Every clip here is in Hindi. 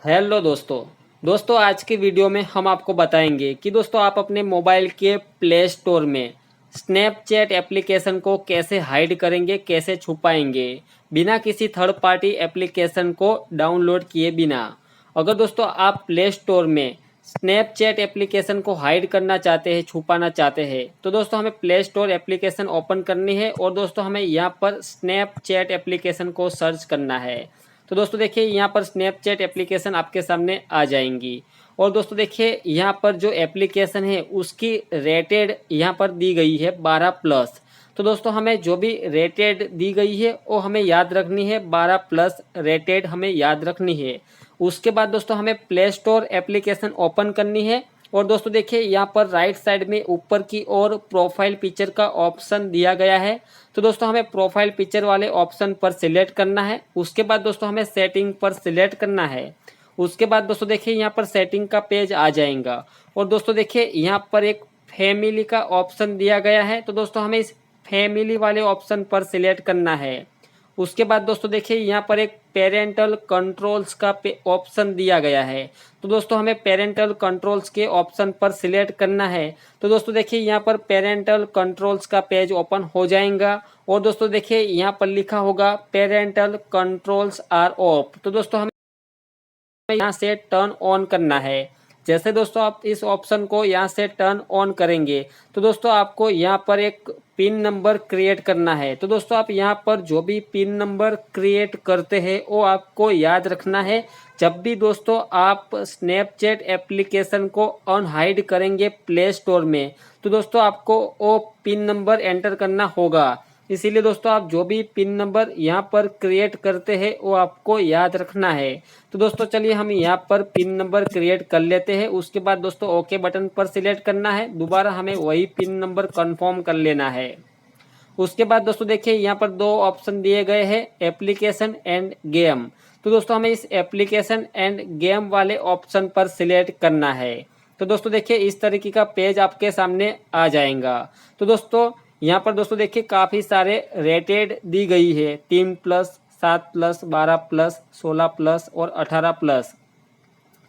हेलो दोस्तों आज की वीडियो में हम आपको बताएंगे कि दोस्तों आप अपने मोबाइल के प्ले स्टोर में स्नैपचैट एप्लीकेशन को कैसे हाइड करेंगे, कैसे छुपाएंगे बिना किसी थर्ड पार्टी एप्लीकेशन को डाउनलोड किए बिना। अगर दोस्तों आप प्ले स्टोर में स्नैपचैट एप्लीकेशन को हाइड करना चाहते हैं, छुपाना चाहते हैं, तो दोस्तों हमें प्ले स्टोर एप्लीकेशन ओपन करनी है और दोस्तों हमें यहाँ पर स्नैपचैट एप्लीकेशन को सर्च करना है। तो दोस्तों देखिए यहाँ पर स्नैपचैट एप्लीकेशन आपके सामने आ जाएंगी और दोस्तों देखिए यहाँ पर जो एप्लीकेशन है उसकी रेटेड यहाँ पर दी गई है 12+। तो दोस्तों हमें जो भी रेटेड दी गई है वो हमें याद रखनी है, 12+ रेटेड हमें याद रखनी है। उसके बाद दोस्तों हमें प्ले स्टोर एप्लीकेशन ओपन करनी है और दोस्तों देखिए यहाँ पर राइट साइड में ऊपर की ओर प्रोफाइल पिक्चर का ऑप्शन दिया गया है। तो दोस्तों हमें प्रोफाइल पिक्चर वाले ऑप्शन पर सिलेक्ट करना है। उसके बाद दोस्तों हमें सेटिंग पर सिलेक्ट करना है। उसके बाद दोस्तों देखिए यहाँ पर सेटिंग का पेज आ जाएगा और दोस्तों देखिए यहाँ पर एक फैमिली का ऑप्शन दिया गया है। तो दोस्तों हमें इस फैमिली वाले ऑप्शन पर सिलेक्ट करना है। उसके बाद दोस्तों देखिए यहाँ पर एक पेरेंटल कंट्रोल्स का ऑप्शन दिया गया है। तो दोस्तों हमें पेरेंटल कंट्रोल्स के ऑप्शन पर सिलेक्ट करना है। तो दोस्तों देखिए यहाँ पर पेरेंटल कंट्रोल्स का पेज ओपन हो जाएगा और दोस्तों देखिए यहाँ पर लिखा होगा पेरेंटल कंट्रोल्स आर ऑफ। तो दोस्तों हमें यहाँ से टर्न ऑन करना है। जैसे दोस्तों आप इस ऑप्शन को यहाँ से टर्न ऑन करेंगे तो दोस्तों आपको यहाँ पर एक पिन नंबर क्रिएट करना है। तो दोस्तों आप यहाँ पर जो भी पिन नंबर क्रिएट करते हैं वो आपको याद रखना है। जब भी दोस्तों आप स्नैपचैट एप्लीकेशन को अनहाइड करेंगे प्ले स्टोर में तो दोस्तों आपको वो पिन नंबर एंटर करना होगा। इसीलिए दोस्तों आप जो भी पिन नंबर यहाँ पर क्रिएट करते हैं वो आपको याद रखना है। तो दोस्तों चलिए हम यहाँ पर पिन नंबर क्रिएट कर लेते हैं। उसके बाद दोस्तों ओके बटन पर सिलेक्ट करना है। दोबारा हमें वही पिन नंबर कंफर्म कर लेना है। उसके बाद दोस्तों देखिए यहाँ पर दो ऑप्शन दिए गए हैं, एप्लीकेशन एंड गेम। तो दोस्तों हमें इस एप्लीकेशन एंड गेम वाले ऑप्शन पर सिलेक्ट करना है। तो दोस्तों देखिए इस तरीके का पेज आपके सामने आ जाएगा। तो दोस्तों यहाँ पर दोस्तों देखिए काफ़ी सारे रेटेड दी गई है, 3+, 7+, 12+, 16+ और 18+।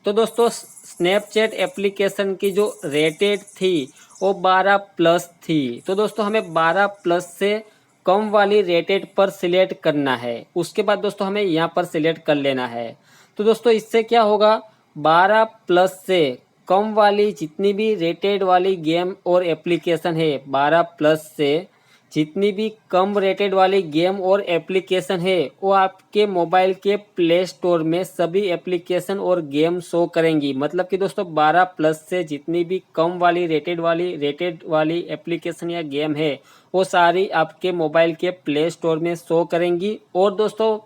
तो दोस्तों स्नैपचैट एप्लीकेशन की जो रेटेड थी वो 12+ थी। तो दोस्तों हमें 12+ से कम वाली रेटेड पर सिलेक्ट करना है। उसके बाद दोस्तों हमें यहाँ पर सिलेक्ट कर लेना है। तो दोस्तों इससे क्या होगा, 12+ से कम वाली जितनी भी रेटेड वाली गेम और एप्लीकेशन है, 12+ से जितनी भी कम रेटेड वाली गेम और एप्लीकेशन है वो आपके मोबाइल के प्ले स्टोर में सभी एप्लीकेशन और गेम शो करेंगी। मतलब कि दोस्तों 12+ से जितनी भी कम वाली रेटेड वाली एप्लीकेशन या गेम है वो सारी आपके मोबाइल के प्ले स्टोर में शो करेंगी। और दोस्तों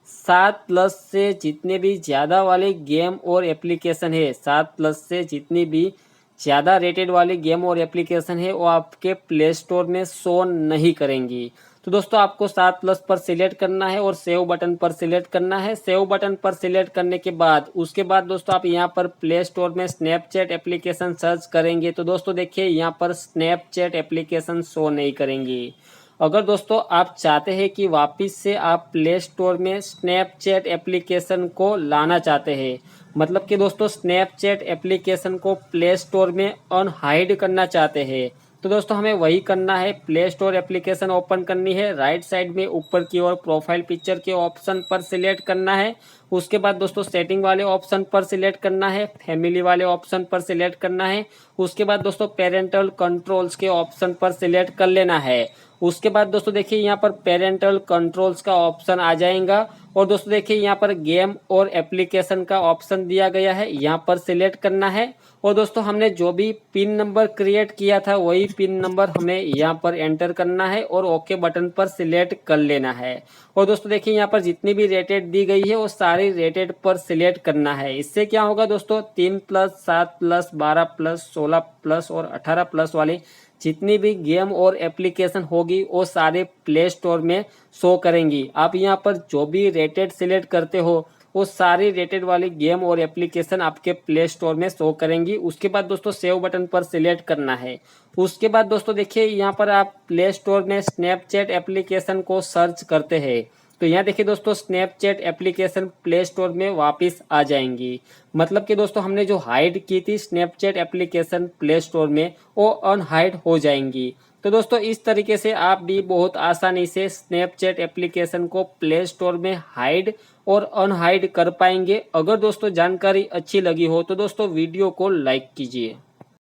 7+ से जितने भी ज़्यादा वाले गेम और एप्लीकेशन है, 7+ से जितनी भी ज़्यादा रेटेड वाली गेम और एप्लीकेशन है वो आपके प्ले स्टोर में शो नहीं करेंगी। तो दोस्तों आपको 7+ पर सिलेक्ट करना है और सेव बटन पर सिलेक्ट करना है। सेव बटन पर सिलेक्ट करने के बाद उसके बाद दोस्तों आप यहाँ पर प्ले स्टोर में स्नैपचैट एप्लीकेशन सर्च करेंगे तो दोस्तों देखिए यहाँ पर स्नैपचैट एप्लीकेशन शो नहीं करेंगी। अगर दोस्तों आप चाहते हैं कि वापस से आप प्ले स्टोर में स्नैपचैट एप्लीकेशन को लाना चाहते हैं, मतलब कि दोस्तों स्नैपचैट एप्लीकेशन को प्ले स्टोर में अनहाइड करना चाहते हैं, तो दोस्तों हमें वही करना है। प्ले स्टोर एप्लीकेशन ओपन करनी है, राइट साइड में ऊपर की ओर प्रोफाइल पिक्चर के ऑप्शन पर सिलेक्ट करना है। उसके बाद दोस्तों सेटिंग वाले ऑप्शन पर सिलेक्ट करना है, फैमिली वाले ऑप्शन पर सिलेक्ट करना है। उसके बाद दोस्तों पेरेंटल कंट्रोल्स के ऑप्शन पर सिलेक्ट कर लेना है। उसके बाद दोस्तों देखिए यहाँ पर पेरेंटल कंट्रोल्स का ऑप्शन आ जाएगा और दोस्तों देखिए यहाँ पर गेम और एप्लीकेशन का ऑप्शन दिया गया है, यहाँ पर सिलेक्ट करना है। और दोस्तों हमने जो भी पिन नंबर क्रिएट किया था वही पिन नंबर हमें यहाँ पर एंटर करना है और ओके बटन पर सिलेक्ट कर लेना है। और दोस्तों देखिए यहाँ पर जितनी भी रेटेड दी गई है वो सारी रेटेड पर सिलेक्ट करना है। इससे क्या होगा दोस्तों, 3+, 7+, 12+, 16+ और 18+ वाली जितनी भी गेम और एप्लीकेशन होगी वो सारे प्ले स्टोर में शो करेंगी। आप यहाँ पर जो भी रेटेड सिलेक्ट करते हो वो सारी रेटेड वाली गेम और एप्लीकेशन आपके प्ले स्टोर में शो करेंगी। उसके बाद दोस्तों सेव बटन पर सिलेक्ट करना है। उसके बाद दोस्तों देखिए यहाँ पर आप प्ले स्टोर में स्नैपचैट एप्लीकेशन को सर्च करते हैं तो यहाँ देखिए दोस्तों स्नैपचैट एप्लीकेशन प्ले स्टोर में वापस आ जाएंगी। मतलब कि दोस्तों हमने जो हाइड की थी स्नैपचैट एप्लीकेशन प्ले स्टोर में वो अनहाइड हो जाएंगी। तो दोस्तों इस तरीके से आप भी बहुत आसानी से स्नैपचैट एप्लीकेशन को प्ले स्टोर में हाइड और अनहाइड कर पाएंगे। अगर दोस्तों जानकारी अच्छी लगी हो तो दोस्तों वीडियो को लाइक कीजिए।